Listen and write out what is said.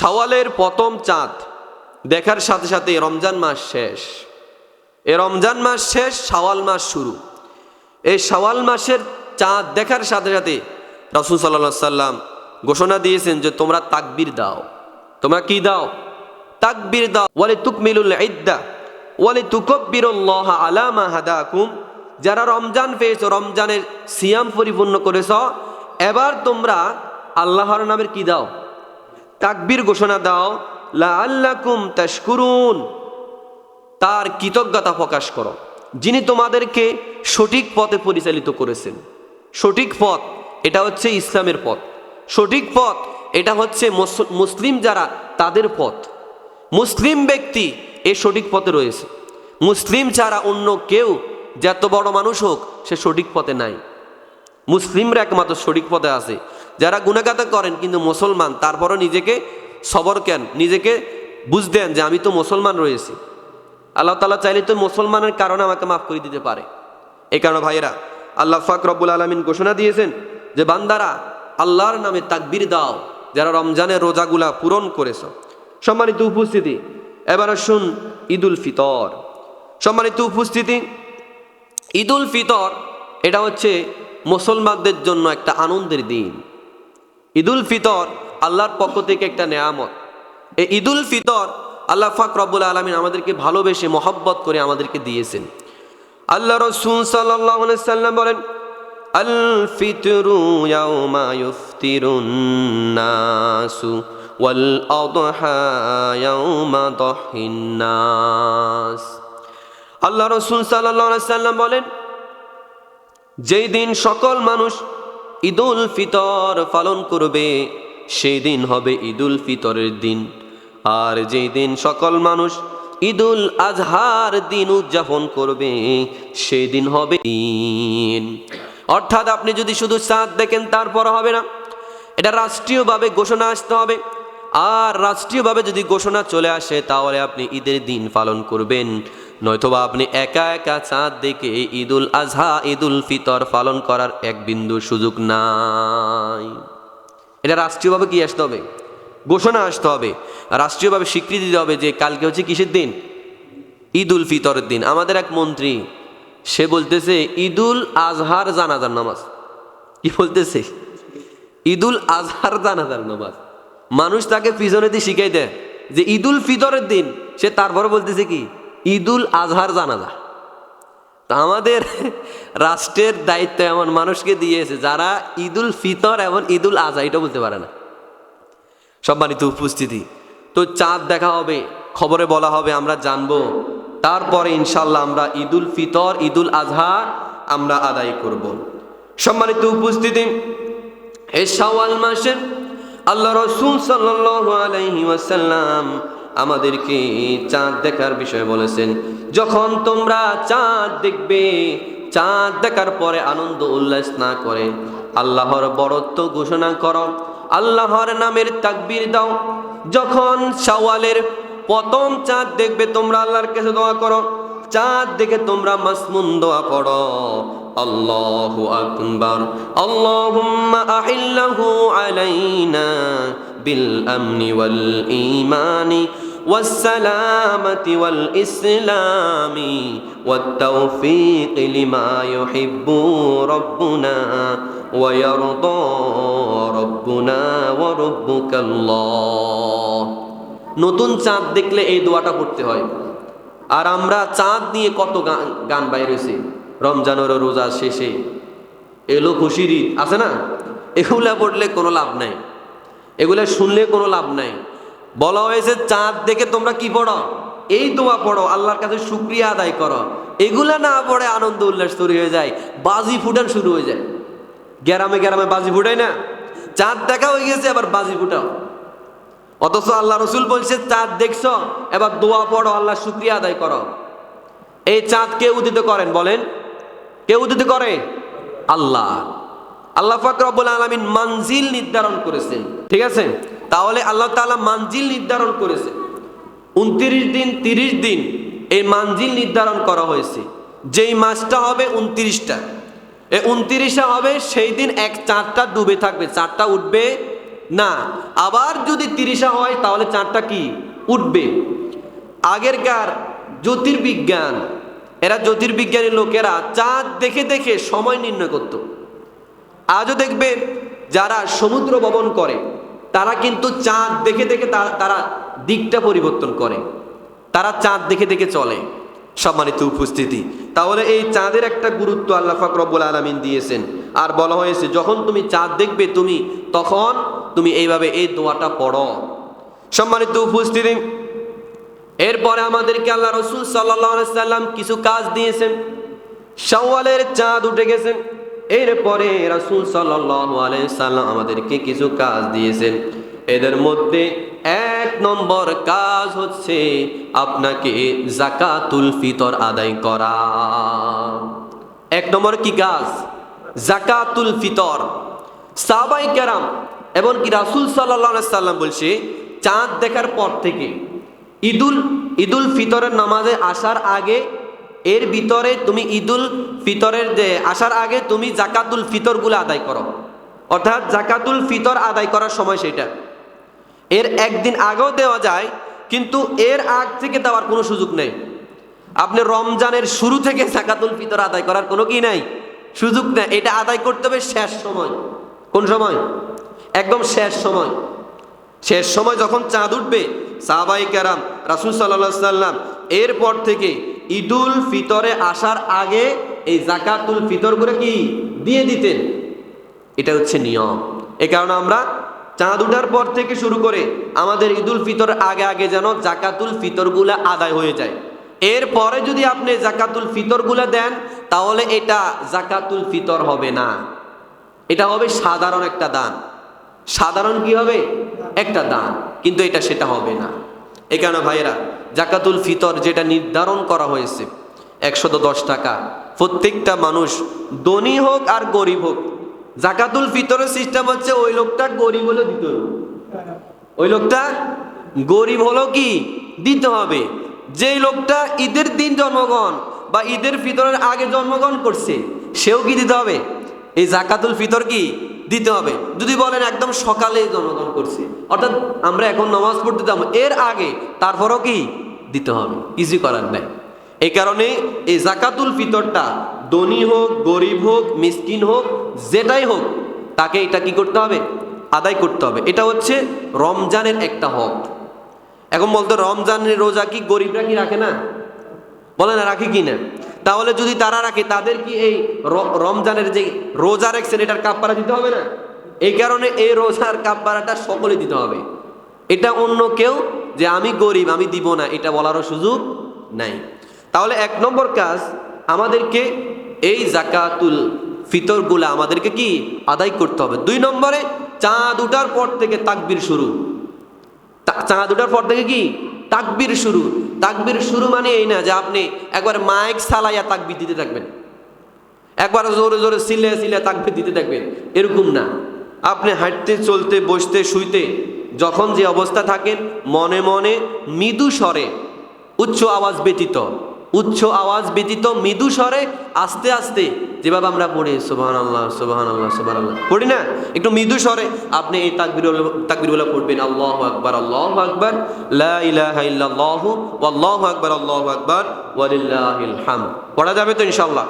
শাওয়ালের প্রথম চাঁদ দেখার সাথে সাথে রমজান মাস শেষ। এই রমজান মাস শেষ, শাওয়াল মাস শুরু। এই শাওয়াল মাসের চাঁদ দেখার সাথে সাথে রাসূল সাল্লাল্লাহু আলাইহি সাল্লাম ঘোষণা দিয়েছেন যে তোমরা তাকবীর দাও। তোমরা কি দাও? তাকবীর দাও। ওয়ালিতুকমিলুল ইদ্দা ওয়ালিতুকাব্বিরুল্লাহ আলা মা হাদাকুম। যারা রমজান পেয়েছো, রমজানের সিয়াম পরিপূর্ণ করেছ, এবার তোমরা আল্লাহর নামের কি দাও? তাকবীর ঘোষণা দাও। লাআল্লাকুম তাশকুরুন, তার কৃতজ্ঞতা প্রকাশ করো, যিনি তোমাদেরকে সঠিক পথে পরিচালিত করেছেন। সঠিক পথ এটা হচ্ছে ইসলামের পথ। সঠিক পথ এটা হচ্ছে মুসলিম যারা তাদের পথ। মুসলিম ব্যক্তি এই সঠিক পথে রয়েছে। মুসলিম ছাড়া অন্য কেউ যত বড় মানুষ হোক সে সঠিক পথে নাই। মুসলিমরা একমাত্র সঠিক পথে আছে। যারা গুনাহগার করেন কিন্তু মুসলমান, তারপরও নিজেকে সবর কেন, নিজেকে বুঝদেন যে আমি তো মুসলমান রয়েছি। আল্লাহ তাআলা চাইলে তো মুসলমানের কারণে আমাকে মাফ করে দিতে পারে। এই কারণে ভাইয়েরা, আল্লাহ পাক রব্বুল আলামিন ঘোষণা দিয়েছেন যে বান্দারা আল্লাহর নামে তাকবীর দাও যারা রমজানের রোজাগুলা পূরণ করেছ। সম্মানিত উপস্থিতি, এবার আসুন ঈদুল ফিতর। সম্মানিত উপস্থিতি, ঈদুল ফিতর এটা হচ্ছে মুসলমানদের জন্য একটা আনন্দের দিন। ঈদুল ফিতর আল্লাহর পক্ষ থেকে একটা নেয়ামত। এই ঈদুল ফিতর আল্লাহ পাক রব্বুল আলামিন আমাদেরকে ভালোবেসে মহব্বত করে আমাদেরকে দিয়েছেন। আল্লাহ রাসূল সাল্লাল্লাহু আলাইহি সাল্লাম বলেন, আল ফিতরু ইয়াউমা ইফতিরুন নাসু ওয়াল আদহা ইয়াউমা দাহিন নাস। আল্লাহ রাসূল সাল্লাল্লাহু আলাইহি সাল্লাম বলেন, যেই দিন সকল মানুষ ঈদুল ফিতর পালন করবে সেই দিন হবে ঈদুল ফিতরের দিন। আর যেই দিন সকল মানুষ ঈদুল আজহার দিন উদযাপন করবে সেই দিন হবে ঈদ। অর্থাৎ আপনি যদি শুধু চাঁদ দেখেন তারপর হবে না, এটা রাষ্ট্রীয়ভাবে ঘোষণা আসতে হবে। আর রাষ্ট্রীয়ভাবে যদি ঘোষণা চলে আসে তাহলে আপনি ঈদের দিন পালন করবেন, নয়তোবা আপনি একা একা চাঁদ দেখে ঈদুল আজহা ঈদুল ফিতর পালন করার এক বিন্দু সুযোগ নাই। এটা রাষ্ট্রীয়ভাবে কি আসতে হবে? ঘোষণা আসতে হবে, রাষ্ট্রীয়ভাবে স্বীকৃতি দিতে হবে যে কালকে হচ্ছে কিসের দিন? ঈদুল ফিতরের দিন। আমাদের এক মন্ত্রী সে বলতেছে ঈদুল আজহার জানাজার নামাজ। কি বলতেছে? ঈদুল আজহার জানাজার নামাজ। মানুষ তাকে পিছনে দিয়ে শিখাই দেয় যে ঈদুল ফিতরের দিন, সে তারপরে বলতেছে কি ঈদুল আজহার জানাজা। তা আমাদের রাষ্ট্রের দায়িত্ব এমন মানুষকে দিয়েছে যারা ঈদুল ফিতর এবং ঈদুল আজহা এটা বলতে পারে না। সম্মানিত উপস্থিতি, তো চাঁদ দেখা হবে, খবরে বলা হবে, আমরা জানবো, তারপরে ইনশাল্লাহ আমরা ঈদুল ফিতর ঈদুল আজহা আমরা আদায় করব। সম্মানিত উপস্থিতি, এই শাওয়াল মাসে আল্লাহ রাসূল সাল্লাল্লাহু আলাইহি ওয়াসাল্লাম আমাদেরকে চাঁদ দেখার বিষয় বলেছেন। যখন তোমরা চাঁদ দেখবে, চাঁদ দেখার পরে আনন্দ উল্লাস না করে আল্লাহর বরত্ব ঘোষণা করো, আল্লাহর নামের তাকবীর দাও। যখন শাওয়ালের প্রথম চাঁদ দেখবে তোমরা আল্লাহর কাছে দোয়া করো। চাঁদ দেখে তোমরা মাসনুন দোয়া পড়ো, আল্লাহু আকবার, আল্লাহুম্মা আহিল্লাহু আলাইনা বিল আমনি ওয়াল ঈমানি ওয়াস সালামাতি ওয়াল ইসলামি ওয়াত তাওফীক লিমা ইউহিব্বু রাব্বুনা ওয়া ইয়ারদা রাব্বুনা ওয়া রাব্বুকাল্লাহ। নতুন চাঁদ দেখলে এই দোয়াটা পড়তে হয়। আর আমরা চাঁদ নিয়ে কত গান বাইর হয়েছে, রমজানের রোজা শেষে এলো খুশির ঈদ আছে না, এগুলা পড়লে কোনো লাভ নাই, এগুলা শুনলে কোনো লাভ নাই। বলা হয়েছে চাঁদ দেখে তোমরা কি পড়ো? এই দোয়া পড়ো, আল্লাহর কাছে শুকরিয়া আদায় করো। এগুলা না পড়ে আনন্দ উল্লাস শুরু হয়ে যায়, বাজি ফুটান শুরু হয়ে যায়। গ্রামে গ্রামে বাজি ফুটাই না, চাঁদ দেখা হয়ে গেছে আবার বাজি ফুটাও। অথচ আল্লাহ রসুল বলছে চাঁদ দেখছো, এবার দোয়া পড়ো, আল্লাহ শুকরিয়া আদায় করো। এই চাঁদ কে উদিত করেন বলেন? কে উদিত করে? আল্লাহ। আল্লাহ পাক রব্বুল আলামিন মানজিল নির্ধারণ করেছেন, ঠিক আছে? তাহলে আল্লাহ তাআলা মানজিল নির্ধারণ করেছে 29 দিন 30 দিন এই মানজিল নির্ধারণ করা হয়েছে। যেই মাসটা হবে 29টা, এই 29 হবে সেই দিন এক চাঁদটা ডুবে থাকবে, চাঁদটা উঠবে না, আবার যদি 30 হয় তাহলে চাঁদটা কি উঠবে। আগেরকার জ্যোতির্বিজ্ঞান, এরা জ্যোতির্বিজ্ঞানী লোকেরা চাঁদ দেখে দেখে সময় নির্ণয় করত। আজও দেখবেন যারা সমুদ্র ভ্রমণ করে তারা কিন্তু চাঁদ দেখে দেখে তারা দিকটা পরিবর্তন করে, তারা চাঁদ দেখে দেখে চলে। সম্মানিত উপস্থিতি, তাহলে এই চাঁদের একটা গুরুত্ব আল্লাহ পাক রব্বুল আলামিন দিয়েছেন। আর বলা হয়েছে যখন তুমি চাঁদ দেখবে তখন তুমি এইভাবে এই দোয়াটা পড়ো। সম্মানিত উপস্থিতি, এরপরে আমাদেরকে আল্লাহ রাসূল সাল্লাল্লাহু আলাইহি সাল্লাম কিছু কাজ দিয়েছেন। শাওয়ালের চাঁদ উঠে গেছেন, এরপরে রাসূল সাল্লাল্লাহু আলাইহি সাল্লাম আমাদেরকে কিছু কাজ দিয়েছেন। এদের মধ্যে 1 নম্বর কাজ হচ্ছে আপনাকে যাকাতুল ফিতর আদায় করা। 1 নম্বর কি কাজ? যাকাতুল ফিতর। সাহাবায়ে কেরাম এবং কি রাসূল সাল্লাল্লাহু আলাইহি সাল্লাম বলছে চাঁদ দেখার পর থেকে ঈদুল ফিতরের নামাজে আসার আগে, এর ভিতরে তুমি ঈদুল ফিতরের যে আসার আগে তুমি যাকাতুল ফিতরগুলো আদায় করো। অর্থাৎ যাকাতুল ফিতর আদায় করার সময় সেটা এর একদিন আগেও দেওয়া যায়, কিন্তু এর আগ থেকে দেওয়ার কোনো সুযোগ নেই। আপনি রমজানের শুরু থেকে যাকাতুল ফিতর আদায় করার কোনো কি নাই, সুযোগ নেই। এটা আদায় করতে হবে শেষ সময়। কোন সময়? একদম শেষ সময়। শেষ সময় যখন চাঁদ উঠবে, সাহাবায়ে কেরাম রাসূল সাল্লাল্লাহু আলাইহি সাল্লাম এরপর থেকে ঈদুল ফিতরে আসার আগে এই যাকাতুল ফিতরগুলো কি দিয়ে দিতেন। এটা হচ্ছে নিয়ম। এই কারণে আমরা চাঁদ উঠার পর থেকে শুরু করে আমাদের ঈদুল ফিতর আগে আগে যেন যাকাতুল ফিতরগুলো আদায় হয়ে যায়। এরপরে যদি আপনি যাকাতুল ফিতরগুলো দেন তাহলে এটা যাকাতুল ফিতর হবে না, এটা হবে সাধারণ একটা দান। সাধারণ কি হবে? একটা দান, কিন্তু এটা সেটা হবে না। এই কারণে ভাইয়েরা যাকাতুল ফিতর যেটা নির্ধারণ করা হয়েছে 110 টাকা, প্রত্যেকটা মানুষ ধনী হোক আর গরিব হোক, যাকাতুল ফিতরের সিস্টেম হচ্ছে ওই লোকটা গরিব হলেও দিতে হবে, ওই লোকটা গরিব হলেও কি দিতে হবে। যেই লোকটা ঈদের দিন জন্মগ্রহণ বা ঈদের ফিতরের আগে জন্মগ্রহণ করছে সেও কি দিতে হবে? এই যাকাতুল ফিতর কি দিতে হবে। যদি বলেন একদম সকালে জন্মগ্রহণ করছে, অর্থাৎ আমরা এখন নামাজ পড়তে যাবো এর আগে, তারপরও কি দিতে হবে, কিছু করার নাই। এই কারণে এই যাকাতুল ফিতরটা ধনী হোক, গরিব হোক, মিসকিন হোক, যেটাই হোক তাকে এটা কি করতে হবে? আদায় করতে হবে। এটা হচ্ছে রমজানের একটা হক। এখন বলতো রমজানের রোজা কি গরিবরা কি রাখে না? বলে না, রাখে কি না? তাহলে যদি তারা রাখে তাদের কি এই রমজানের যে রোজা রাখছেন এটার কাফারা দিতে হবে না? এই কারণে এই রোজার কাফারাটা সকলে দিতে হবে। এটা অন্য কেউ যে আমি গরিব আমি দিব না এটা বলারও সুযোগ নাই। তাহলে 1 নম্বর কাজ আমাদেরকে এই যাকাতুল ফিতরগুলো আমাদেরকে কি আদায় করতে হবে। 2 নম্বরে চাঁদ উঠার পর থেকে তাকবীর শুরু। চাঁদ উঠার পর থেকে কি তাকবীর শুরু। তাকবীর শুরু মানে এই না যে আপনি একবার মাইক চালাইয়া তাকবীর দিতে থাকবেন, একবার জোরে জোরে চিল্লাইয়া চিল্লাইয়া তাকবীর দিতে থাকবেন, এরকম না। আপনি হাঁটতে, চলতে, বসতে, শুইতে যখন যে অবস্থা থাকেন মনে মনে মৃদু স্বরে, উচ্চ আওয়াজ ব্যতীত মৃদু স্বরে আস্তে আস্তে, যেভাবে আমরা পড়ি সুবহানাল্লাহ সুবহানাল্লাহ সুবহানাল্লাহ পড়ি না, একটু মৃদু স্বরে আপনি এই তাকবীরগুলো পড়বেন। আল্লাহু আকবার, আল্লাহু আকবার, লা ইলাহা ইল্লাল্লাহু, আল্লাহু আকবার ওয়ালিল্লাহিল হামদ। পড়া যাবে তো ইনশাআল্লাহ।